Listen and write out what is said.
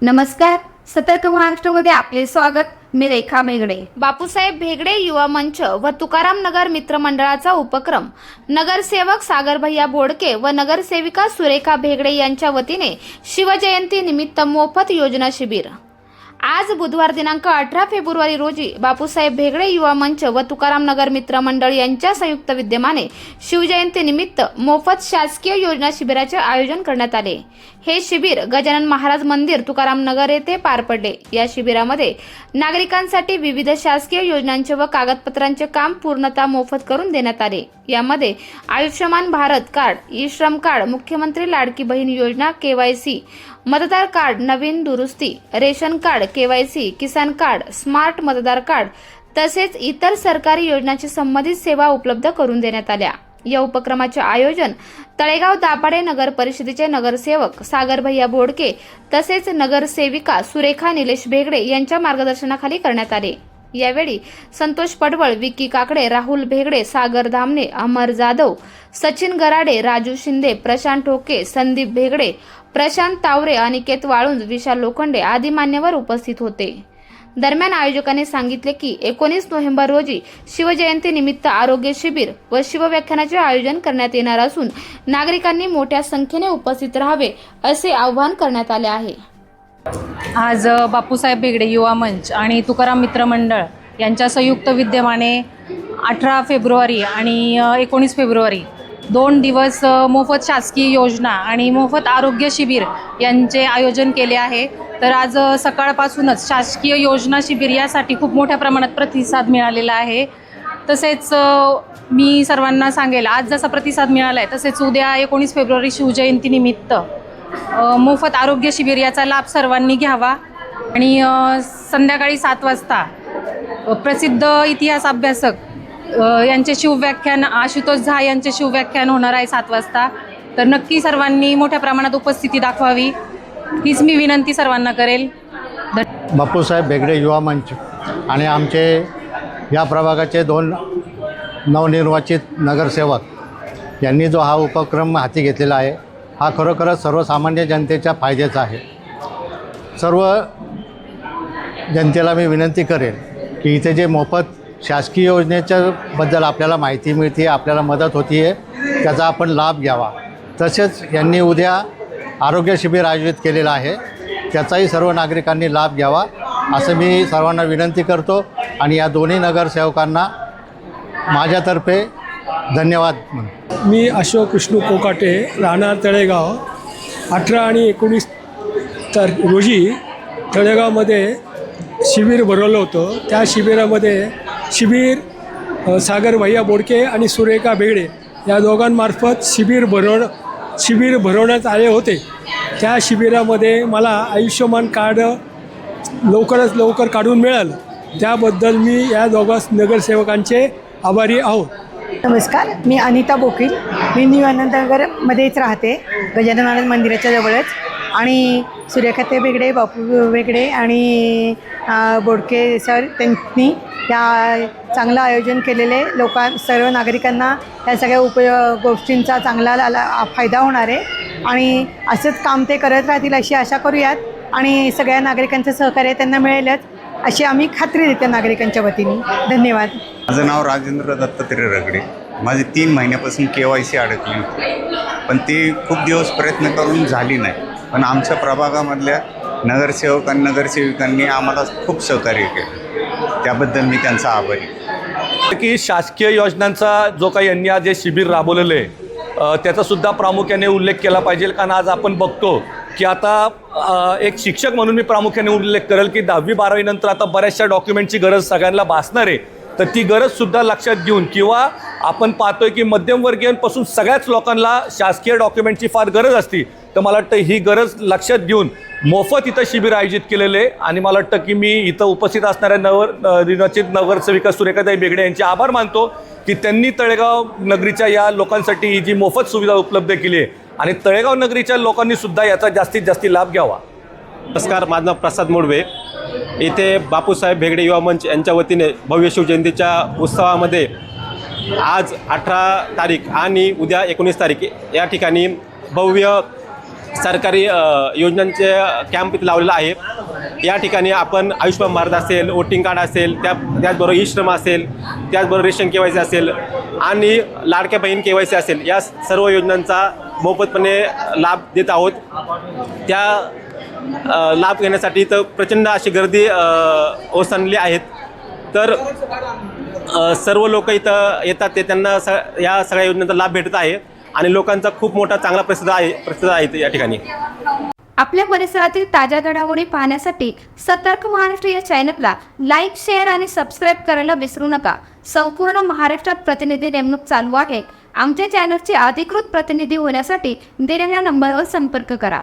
नमस्कार, सतर्क महाराष्ट्रामध्ये आपले स्वागत. मी रेखा मेघडे. बापूसाहेब भेगडे युवा मंच व तुकाराम नगर मित्र मंडळाचा उपक्रम, नगरसेवक सागर भैया बोडके व नगरसेविका सुरेखा भेगडे यांच्या वतीने शिवजयंती निमित्त मोफत योजना शिबिर. आज बुधवार दिनांक 18 फेब्रुवारी रोजी बापूसाहेब भेगडे युवा मंच व तुकाराम नगर मित्र मंडळ यांच्या संयुक्त विद्यमाने शिवजयंती निमित्त मोफत शासकीय योजना शिबिराचे आयोजन करण्यात आले. हे शिबिर गजानन महाराज मंदिर तुकाराम नगर येथे पार पडले. या शिबिरामध्ये नागरिकांसाठी विविध शासकीय योजनांचे व कागदपत्रांचे काम पूर्णतः मोफत करून देण्यात आले. यामध्ये आयुष्यमान भारत कार्ड, ई श्रम कार्ड, मुख्यमंत्री लाडकी बहीण योजना, KYC, मतदार कार्ड नवीन दुरुस्ती, रेशन कार्ड, KYC, किसान कार्ड, स्मार्ट मतदार कार्ड तसेच इतर सरकारी योजनांची संबंधित सेवा उपलब्ध करून देण्यात आल्या. या उपक्रमाचे आयोजन तळेगाव दाभाडे नगर परिषदेचे नगरसेवक सागर भैया बोडके तसेच नगरसेविका सुरेखा निलेश भेगडे यांच्या मार्गदर्शनाखाली करण्यात आले. यावेळी संतोष पडवळ, विकी काकडे, राहुल भेगडे, सागर धामणे, अमर जाधव, सचिन गराडे, राजू शिंदे, प्रशांत ठोके, संदीप भेगडे, प्रशांत तावरे, अनिकेत वाळुंज, विशाल लोखंडे आदी मान्यवर उपस्थित होते. दरम्यान आयोजकांनी सांगितले की 19 नोव्हेंबर रोजी शिवजयंती निमित्त आरोग्य शिबिर व शिवव्याख्यानाचे आयोजन करण्यात येणार असून नागरिकांनी मोठ्या संख्येने उपस्थित राहावे असे आवाहन करण्यात आले आहे. आज बापूसाहेब भेगडे युवा मंच आणि तुकाराम मित्र मंडळ यांच्या संयुक्त विद्यमाने 18 फेब्रुवारी आणि 19 फेब्रुवारी 2 दिवस मोफत शासकीय योजना आणि मोफत आरोग्य शिबिर यांचे आयोजन केले आहे. तर आज सकाळपासूनच शासकीय योजना शिबिर यासाठी खूप मोठ्या प्रमाणात प्रतिसाद मिळालेला आहे. तसेच मी सर्वांना सांगेल, आज जसा प्रतिसाद मिळाला आहे तसेच उद्या 19 फेब्रुवारी शिवजयंतीनिमित्त मोफत आरोग्य शिबिर याचा लाभ सर्वांनी घ्यावा. आणि संध्याकाळी 7 वाजता प्रसिद्ध इतिहास अभ्यासक यांचे शिवव्याख्यान, आशुतोष झा यांचे शिवव्याख्यान होणार आहे 7 वाजता. तर नक्की सर्वांनी मोठ्या प्रमाणात उपस्थिती दाखवावी हीच मी विनंती सर्वांना करेल. बापूसाहेब भेगडे युवा मंच आणि आमचे या प्रभागाचे 2 नवनिर्वाचित नगरसेवक यांनी जो हा उपक्रम हाती घेतलेला आहे, हा खरोखरच सर्वसामान्य जनतेच्या फायद्याचा आहे. सर्व जनतेला मी विनंती करेन की इथे जे मोफत शासकीय योजनेच्याबद्दल आपल्याला माहिती मिळते, आपल्याला मदत होती आहे, त्याचा आपण लाभ घ्यावा. तसेच यांनी उद्या आरोग्य शिबिर आयोजित केलेलं आहे, त्याचाही सर्व नागरिकांनी लाभ घ्यावा असं मी सर्वांना विनंती करतो. आणि या दोन्ही नगरसेवकांना माझ्यातर्फे धन्यवाद म्हणतो. मी अशोक विष्णू कोकाटे, राहणार तळेगाव. 18 आणि 19 रोजी तळेगावमध्ये शिबिर भरवलं होतं. त्या शिबिरामध्ये सागर भैया बोडके आणि सुरेखा भेगडे या दोघांमार्फत शिबिर भरवण्यात आले होते. त्या शिबिरामध्ये मला आयुष्यमान कार्ड लवकरात लवकर काढून मिळालं. त्याबद्दल मी या दोघा नगरसेवकांचे आभारी आहोत. नमस्कार, मी अनिता बोकील. मी न्यू आनंदनगरमध्येच राहते, गजानन महाराज मंदिराच्या जवळच. आणि सुरेखाते भेगडे, बापू भेगडे आणि बोडके सर त्यांनी या चांगलं आयोजन केलेले सर्व नागरिकांना या सगळ्या गोष्टींचा चांगला फायदा होणार आहे. आणि असंच काम ते करत राहतील अशी आशा करूयात. आणि सगळ्या नागरिकांचं सहकार्य त्यांना मिळेलच अशी आम्ही खात्री देते नागरिकांच्या वतीने. धन्यवाद. माझं नाव राजेंद्र दत्तात्रय रगडे. माझी 3 महिन्यापासून KYC अडकली होती, पण ती खूप दिवस प्रयत्न करून झाली नाही. पण आमच्या प्रभागामधल्या नगरसेविकांनी आम्हाला खूप सहकार्य केलं, त्याबद्दल मी त्यांचा आभारी. की शासकीय योजनांचा जो काही यांनी आज जे शिबिर राबवलेलं आहे त्याचासुद्धा प्रामुख्याने उल्लेख केला पाहिजे. कारण आज आपण बघतो की आता एक शिक्षक म्हणून मी प्रामुख्याने उल्लेख करेल की 10वी 12वी नंतर आता बऱ्याचशा डॉक्युमेंटची गरज सगळ्यांना भासणार आहे. तर ती गरजसुद्धा लक्षात घेऊन, किंवा आपण पाहतोय की मध्यमवर्गीयांपासून सगळ्याच लोकांना शासकीय डॉक्युमेंटची फार गरज असते. तर मला वाटतं ही गरज लक्षात घेऊन मोफत इथं शिबिर आयोजित केलेलं आहे. आणि मला वाटतं की मी इथं उपस्थित असणाऱ्या नवनिर्वाचित नगरसेविका सुरेखाताई भेगडे यांचे आभार मानतो की त्यांनी तळेगाव नगरीच्या या लोकांसाठी ही जी मोफत सुविधा उपलब्ध केली आहे आणि तळेगाव नगरीच्या लोकांनीसुद्धा याचा जास्तीत जास्त लाभ घ्यावा. नमस्कार, माझं नाव प्रसाद मोडवे. इथे बापूसाहेब भेगडे युवा मंच यांच्या वतीने भव्य शिवजयंतीच्या उत्सवामध्ये आज 18 तारीख आणि उद्या 19 तारीख या ठिकाणी भव्य सरकारी योजनांचे कॅम्प इथे लावलेला आहे. या ठिकाणी आपण आयुष्यमान भारत असेल, वोटिंग कार्ड असेल, त्याचबरोबर ई श्रम असेल, त्याचबरोबर रेशन KYC असेल आणि लाडक्या बहीण KYC असेल, या सर्व योजनांचा मोफतपणे लाभ देत आहोत. त्या लाभ घेण्यासाठी तर प्रचंड अशी गर्दी ओसंडली आहेत. तर सर्व लोक इथं येतात, ते त्यांना या सगळ्या योजनांचा लाभ भेटत आहे आणि लोकांचा खूप मोठा चांगला प्रतिसाद आहे या ठिकाणी. आपल्या परिसरातील ताज्या घडामोडी पाहण्यासाठी सतर्क महाराष्ट्र या चॅनलला लाईक, शेअर आणि सबस्क्राईब करायला विसरू नका. संपूर्ण महाराष्ट्रात प्रतिनिधी नेमणूक चालू आहे. आमच्या चॅनलचे अधिकृत प्रतिनिधी होण्यासाठी दिलेल्या नंबरवर संपर्क करा.